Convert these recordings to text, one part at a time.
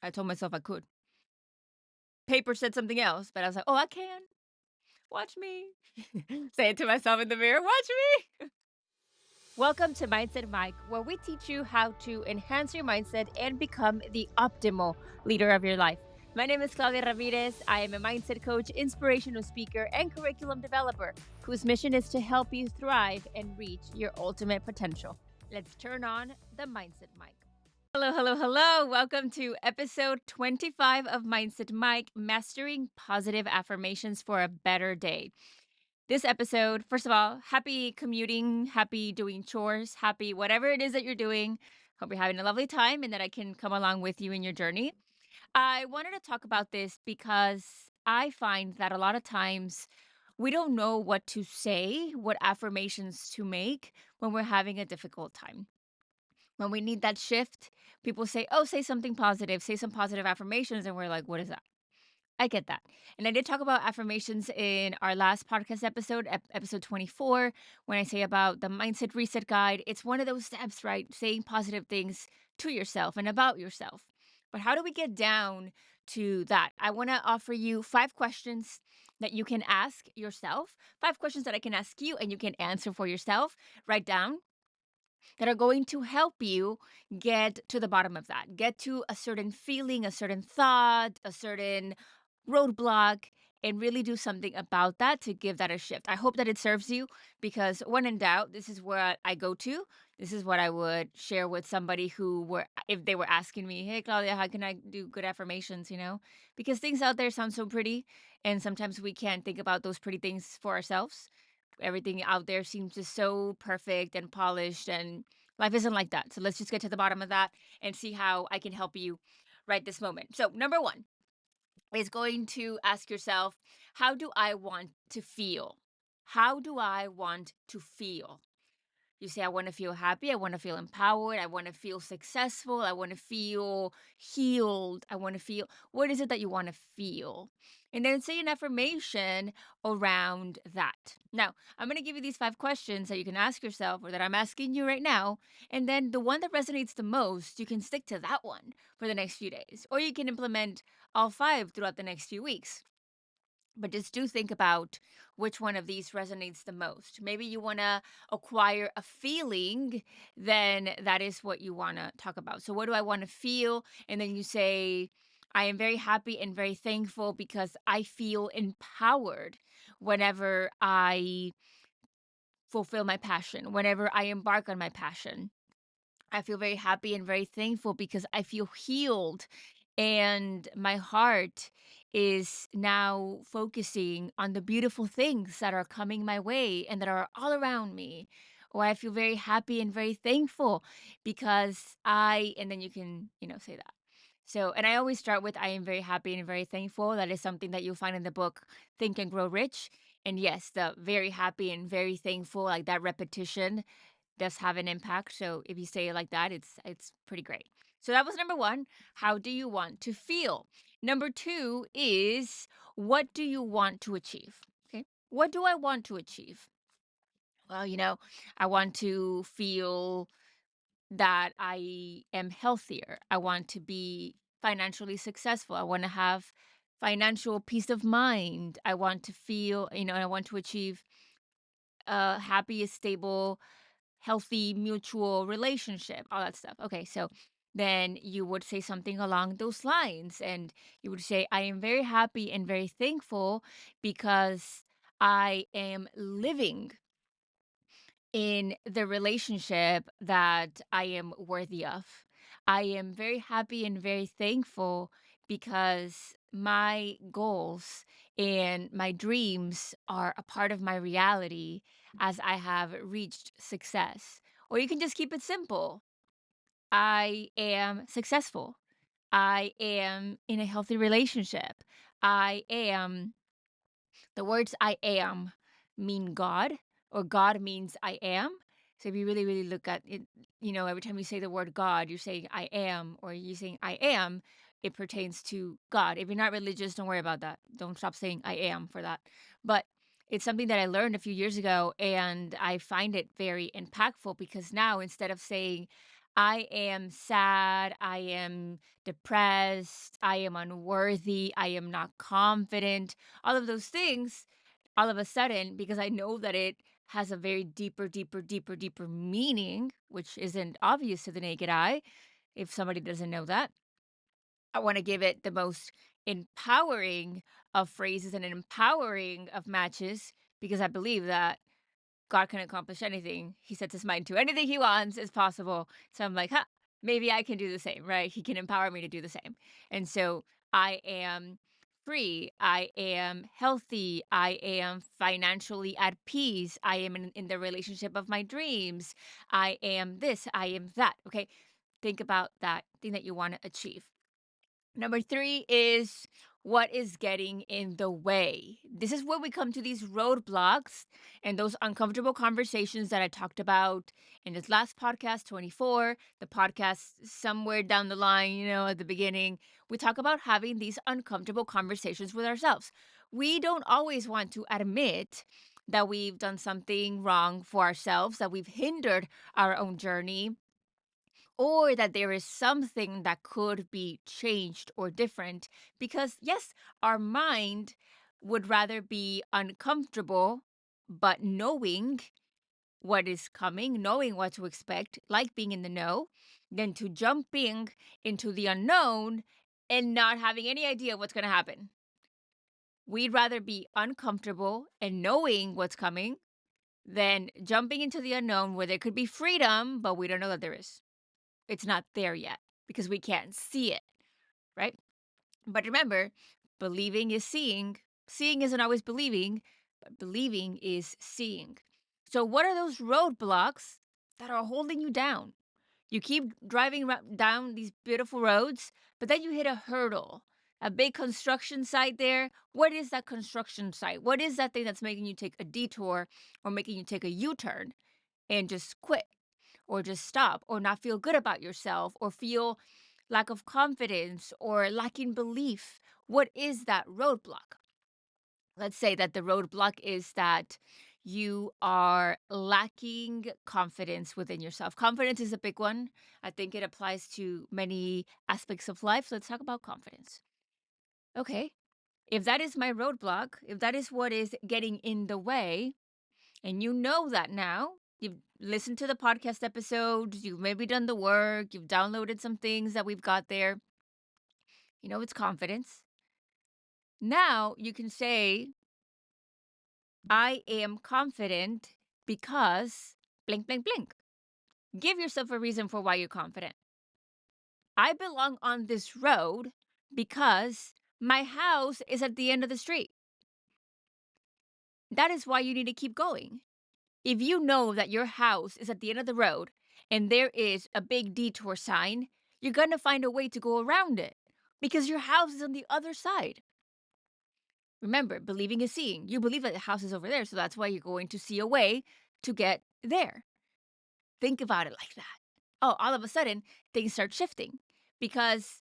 I told myself I could. Paper said something else, but I was like, "Oh, I can. Watch me." Say it to myself in the mirror, "Watch me." Welcome to Mindset Mike, where we teach you how to enhance your mindset and become the optimal leader of your life. My name is Claudia Ramirez. I am a mindset coach, inspirational speaker, and curriculum developer whose mission is to help you thrive and reach your ultimate potential. Let's turn on the Mindset Mike. Hello, hello, hello. Welcome to episode 25 of Mindset Mike, Mastering Positive Affirmations for a Better Day. This episode, first of all, happy commuting, happy doing chores, happy whatever it is that you're doing. Hope you're having a lovely time and that I can come along with you in your journey. I wanted to talk about this because I find that a lot of times we don't know what to say, what affirmations to make when we're having a difficult time. When we need that shift, people say, "Oh, say something positive, say some positive affirmations." And we're like, "What is that?" I get that. And I did talk about affirmations in our last podcast episode, episode 24, when I say about the mindset reset guide. It's one of those steps, right? Saying positive things to yourself and about yourself. But how do we get down to that? I want to offer you 5 questions that you can ask yourself, 5 questions that I can ask you and you can answer for yourself. Write down that are going to help you get to the bottom of that, get to a certain feeling, a certain thought, a certain roadblock, and really do something about that to give that a shift. I hope that it serves you because when in doubt, this is where I go to. This is what I would share with somebody who were, if they were asking me, "Hey, Claudia, how can I do good affirmations?" Because things out there sound so pretty. And sometimes we can't think about those pretty things for ourselves. Everything out there seems just so perfect and polished, and life isn't like that. So let's just get to the bottom of that and see how I can help you right this moment. So, number one is going to ask yourself, how do I want to feel? How do I want to feel? You say, I want to feel happy. I want to feel empowered. I want to feel successful. I want to feel healed. I want to feel, what is it that you want to feel? And then say an affirmation around that. Now, I'm going to give you these 5 questions that you can ask yourself or that I'm asking you right now. And then the one that resonates the most, you can stick to that one for the next few days, or you can implement all 5 throughout the next few weeks. But just do think about which one of these resonates the most. Maybe you want to acquire a feeling, then that is what you want to talk about. So, what do I want to feel? And then you say, I am very happy and very thankful because I feel empowered whenever I fulfill my passion, whenever I embark on my passion. I feel very happy and very thankful because I feel healed and my heart is now focusing on the beautiful things that are coming my way and that are all around me. Or I feel very happy and very thankful because and then you can, say that. So, and I always start with I am very happy and very thankful. That is something that you'll find in the book Think and Grow Rich. And yes, the very happy and very thankful, like that repetition does have an impact. So if you say it like that, it's pretty great. So that was number 1. How do you want to feel? Number 2 is what do you want to achieve? Okay. What do I want to achieve? Well, I want to feel that I am healthier. I want to be financially successful. I want to have financial peace of mind. I want to feel, I want to achieve a happy, stable, healthy mutual relationship, all that stuff. Okay, so then you would say something along those lines and you would say, I am very happy and very thankful because I am living in the relationship that I am worthy of. I am very happy and very thankful because my goals and my dreams are a part of my reality as I have reached success. Or you can just keep it simple. I am successful. I am in a healthy relationship. I am the words I am mean God, or God means I am. So if you really, really look at it, every time you say the word God, you're saying I am, or you're saying I am, it pertains to God. If you're not religious, don't worry about that. Don't stop saying I am for that. But it's something that I learned a few years ago, and I find it very impactful because now instead of saying I am sad, I am depressed, I am unworthy, I am not confident, all of those things, all of a sudden, because I know that it has a very deeper meaning, which isn't obvious to the naked eye if somebody doesn't know that. I want to give it the most empowering of phrases and empowering of matches because I believe that God can accomplish anything. He sets his mind to anything he wants is possible. So I'm like, huh, maybe I can do the same, right? He can empower me to do the same. And so I am free. I am healthy. I am financially at peace. I am in the relationship of my dreams. I am this. I am that. Okay. Think about that thing that you want to achieve. Number 3 is what is getting in the way. This is where we come to these roadblocks and those uncomfortable conversations that I talked about in this last podcast, 24, the podcast somewhere down the line, at the beginning. We talk about having these uncomfortable conversations with ourselves. We don't always want to admit that we've done something wrong for ourselves, that we've hindered our own journey, or that there is something that could be changed or different. Because, yes, our mind would rather be uncomfortable, but knowing what is coming, knowing what to expect, like being in the know, than to jumping into the unknown and not having any idea what's going to happen. We'd rather be uncomfortable and knowing what's coming than jumping into the unknown where there could be freedom, but we don't know that there is. It's not there yet because we can't see it, right? But remember, believing is seeing. Seeing isn't always believing, but believing is seeing. So, what are those roadblocks that are holding you down? You keep driving down these beautiful roads, but then you hit a hurdle, a big construction site there. What is that construction site? What is that thing that's making you take a detour or making you take a U turn and just quit? Or just stop or not feel good about yourself or feel lack of confidence or lacking belief. What is that roadblock? Let's say that the roadblock is that you are lacking confidence within yourself. Confidence is a big one. I think it applies to many aspects of life. Let's talk about confidence. Okay. If that is my roadblock, if that is what is getting in the way, and you know that now. You've listened to the podcast episodes, you've maybe done the work, you've downloaded some things that we've got there. You know, it's confidence. Now you can say, I am confident because blink, blink, blink. Give yourself a reason for why you're confident. I belong on this road because my house is at the end of the street. That is why you need to keep going. If you know that your house is at the end of the road and there is a big detour sign, you're going to find a way to go around it because your house is on the other side. Remember, believing is seeing. You believe that the house is over there, so that's why you're going to see a way to get there. Think about it like that. Oh, all of a sudden, things start shifting because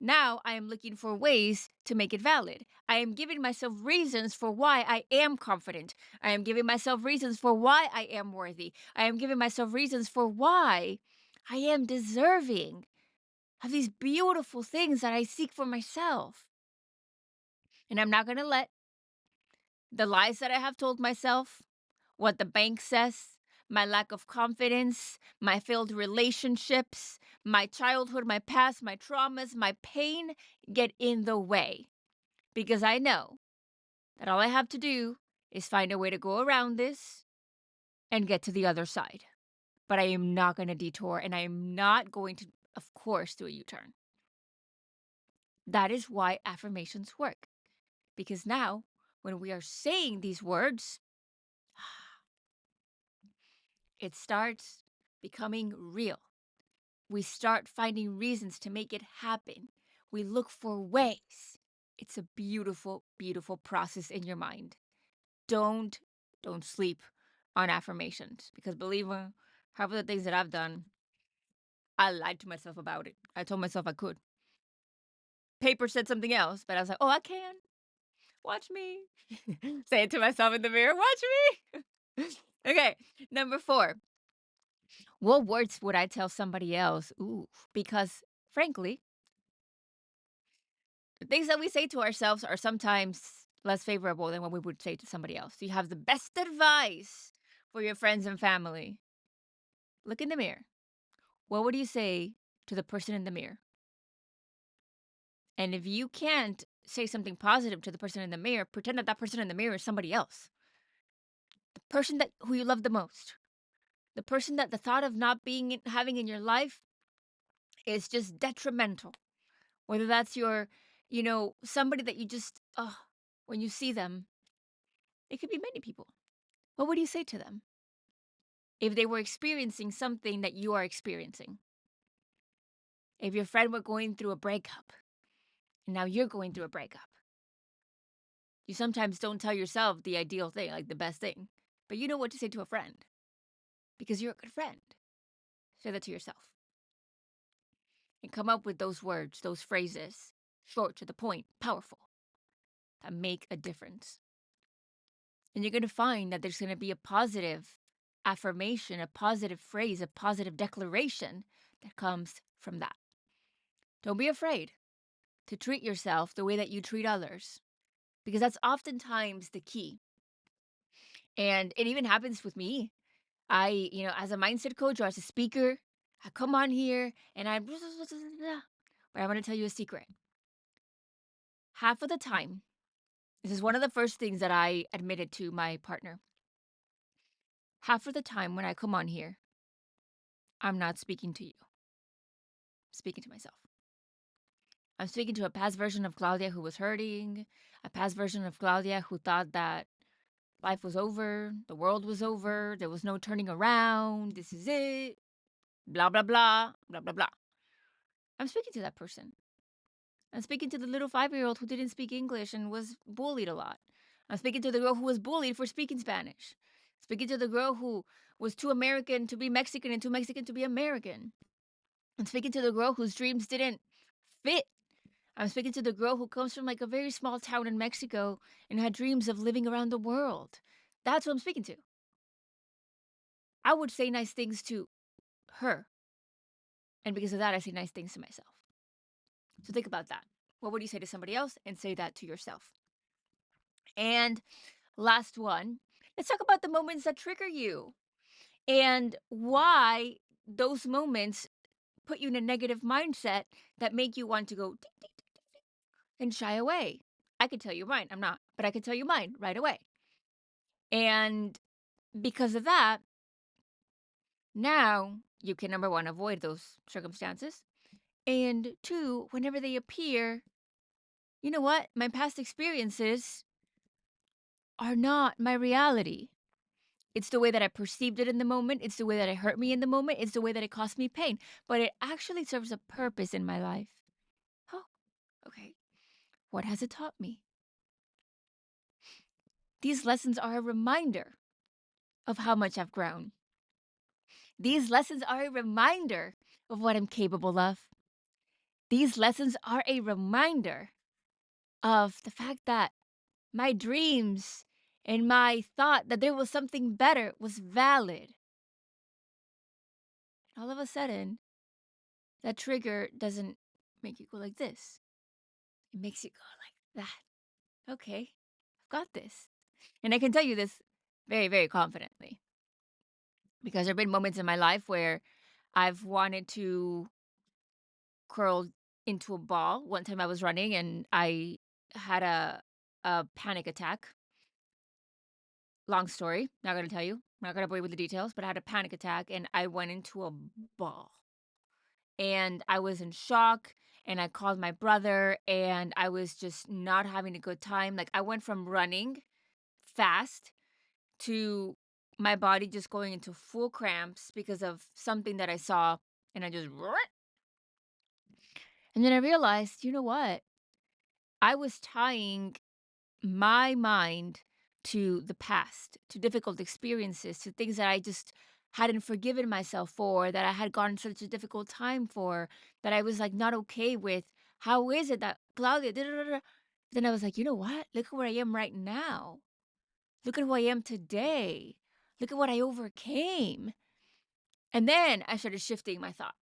now I am looking for ways to make it valid. I am giving myself reasons for why I am confident. I am giving myself reasons for why I am worthy. I am giving myself reasons for why I am deserving of these beautiful things that I seek for myself. And I'm not going to let the lies that I have told myself, what the bank says, my lack of confidence, my failed relationships, my childhood, my past, my traumas, my pain get in the way. Because I know that all I have to do is find a way to go around this and get to the other side. But I am not going to detour and I am not going to, of course, do a U turn. That is why affirmations work. Because now, when we are saying these words, it starts becoming real. We start finding reasons to make it happen. We look for ways. It's a beautiful, beautiful process in your mind. Don't don't sleep on affirmations because believe me, half of the things that I've done, I lied to myself about it. I told myself I could. Paper said something else, but I was like, "Oh, I can. Watch me." Say it to myself in the mirror, "Watch me." Okay, number 4. What words would I tell somebody else? Ooh, because frankly, the things that we say to ourselves are sometimes less favorable than what we would say to somebody else. You have the best advice for your friends and family. Look in the mirror. What would you say to the person in the mirror? And if you can't say something positive to the person in the mirror, pretend that that person in the mirror is somebody else. The person that who you love the most. The person that the thought of not having in your life is just detrimental. Whether that's somebody that you just, when you see them, it could be many people. What would you say to them if they were experiencing something that you are experiencing? If your friend were going through a breakup and now you're going through a breakup, you sometimes don't tell yourself the ideal thing, like the best thing, but you know what to say to a friend because you're a good friend. Say that to yourself and come up with those words, those phrases, short, to the point, powerful, that make a difference. And you're going to find that there's going to be a positive affirmation, a positive phrase, a positive declaration that comes from that. Don't be afraid to treat yourself the way that you treat others, because that's oftentimes the key. And it even happens with me. As a mindset coach or as a speaker, I come on here and but I'm going to tell you a secret. Half of the time, this is one of the first things that I admitted to my partner. Half of the time when I come on here, I'm not speaking to you. I'm speaking to myself. I'm speaking to a past version of Claudia who was hurting, a past version of Claudia who thought that life was over, the world was over, there was no turning around, this is it, blah, blah, blah, blah, blah, blah. I'm speaking to that person. I'm speaking to the little 5-year-old who didn't speak English and was bullied a lot. I'm speaking to the girl who was bullied for speaking Spanish. Speaking to the girl who was too American to be Mexican and too Mexican to be American. I'm speaking to the girl whose dreams didn't fit. I'm speaking to the girl who comes from like a very small town in Mexico and had dreams of living around the world. That's who I'm speaking to. I would say nice things to her. And because of that, I say nice things to myself. So think about that. What would you say to somebody else and say that to yourself? And last one, let's talk about the moments that trigger you and why those moments put you in a negative mindset that make you want to go tick, tick, tick, tick, tick, and shy away. I could tell you mine. I'm not, but I could tell you mine right away. And because of that, now you can, number one, avoid those circumstances. And two, whenever they appear, you know what? My past experiences are not my reality. It's the way that I perceived it in the moment. It's the way that it hurt me in the moment. It's the way that it caused me pain. But it actually serves a purpose in my life. Oh, okay. What has it taught me? These lessons are a reminder of how much I've grown. These lessons are a reminder of what I'm capable of. These lessons are a reminder of the fact that my dreams and my thought that there was something better was valid. And all of a sudden, that trigger doesn't make you go like this. It makes you go like that. Okay, I've got this. And I can tell you this very, very confidently because there have been moments in my life where I've wanted to curl into a ball. One time I was running and I had a panic attack. Long story, not gonna tell you. Not gonna bore you with the details, but I had a panic attack and I went into a ball. And I was in shock and I called my brother and I was just not having a good time. Like I went from running fast to my body just going into full cramps because of something that I saw and I just and then I realized, you know what? I was tying my mind to the past, to difficult experiences, to things that I just hadn't forgiven myself for, that I had gone such a difficult time for, that I was like not okay with. How is it that Claudia? Da, da, da, da. Then I was like, you know what? Look at where I am right now. Look at who I am today. Look at what I overcame. And then I started shifting my thought.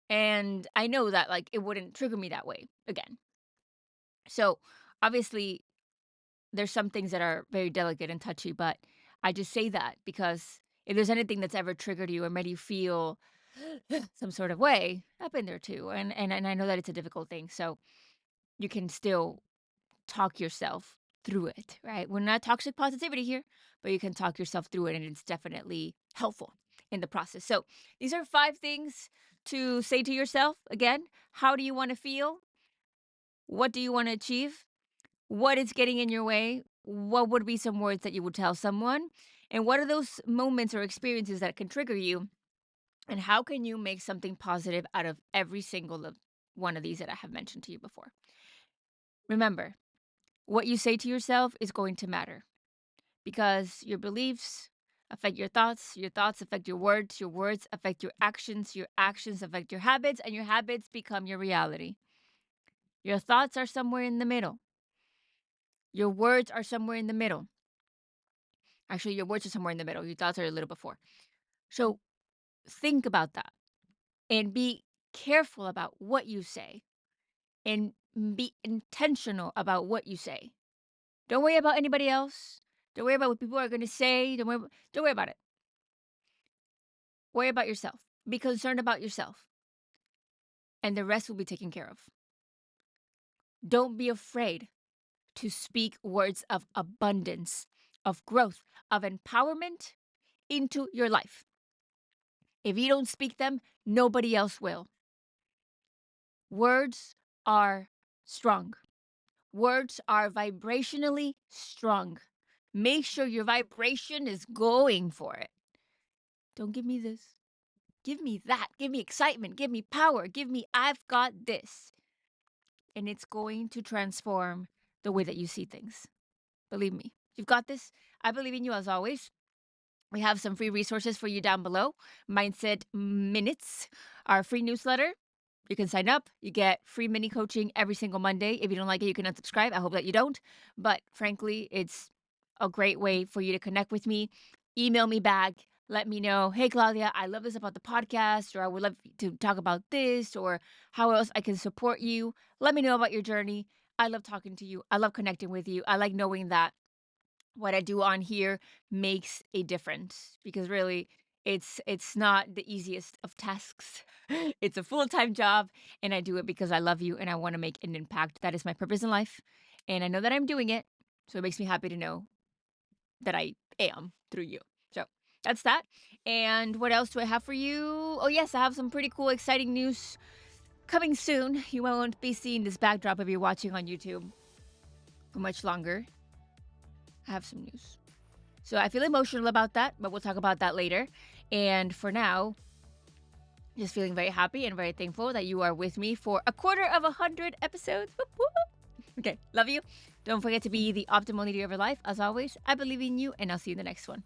And I know that like it wouldn't trigger me that way again. So obviously there's some things that are very delicate and touchy, but I just say that because if there's anything that's ever triggered you or made you feel some sort of way, I've been there too. And I know that it's a difficult thing. So you can still talk yourself through it, right? We're not toxic positivity here, but you can talk yourself through it and it's definitely helpful in the process. So these are 5 things to say to yourself. Again, how do you want to feel? What do you want to achieve? What is getting in your way? What would be some words that you would tell someone? And what are those moments or experiences that can trigger you? And how can you make something positive out of every single one of these that I have mentioned to you before? Remember, what you say to yourself is going to matter because your beliefs affect your thoughts affect your words affect your actions affect your habits, and your habits become your reality. Your thoughts are somewhere in the middle. Your words are somewhere in the middle. Actually, your words are somewhere in the middle. Your thoughts are a little before. So think about that and be careful about what you say and be intentional about what you say. Don't worry about anybody else. Don't worry about what people are going to say. Don't worry about it. Worry about yourself. Be concerned about yourself, and the rest will be taken care of. Don't be afraid to speak words of abundance, of growth, of empowerment into your life. If you don't speak them, nobody else will. Words are strong. Words are vibrationally strong. Make sure your vibration is going for it. Don't give me this. Give me that. Give me excitement. Give me power. Give me, I've got this. And it's going to transform the way that you see things. Believe me, you've got this. I believe in you as always. We have some free resources for you down below. Mindset Minutes, our free newsletter. You can sign up. You get free mini coaching every single Monday. If you don't like it, you can unsubscribe. I hope that you don't. But frankly, it's a great way for you to connect with me. Email me back. Let me know, hey, Claudia, I love this about the podcast, or I would love to talk about this, or how else I can support you. Let me know about your journey. I love talking to you. I love connecting with you. I like knowing that what I do on here makes a difference because really it's not the easiest of tasks. It's a full-time job and I do it because I love you and I want to make an impact. That is my purpose in life. And I know that I'm doing it. So it makes me happy to know that I am through you. So that's that. And what else do I have for you? Oh, yes, I have some pretty cool, exciting news coming soon. You won't be seeing this backdrop if you're watching on YouTube for much longer. I have some news. So I feel emotional about that, but we'll talk about that later. And for now, just feeling very happy and very thankful that you are with me for 100 episodes. Whoop, whoop. Okay, love you. Don't forget to be the optimal leader of your life. As always, I believe in you, and I'll see you in the next one.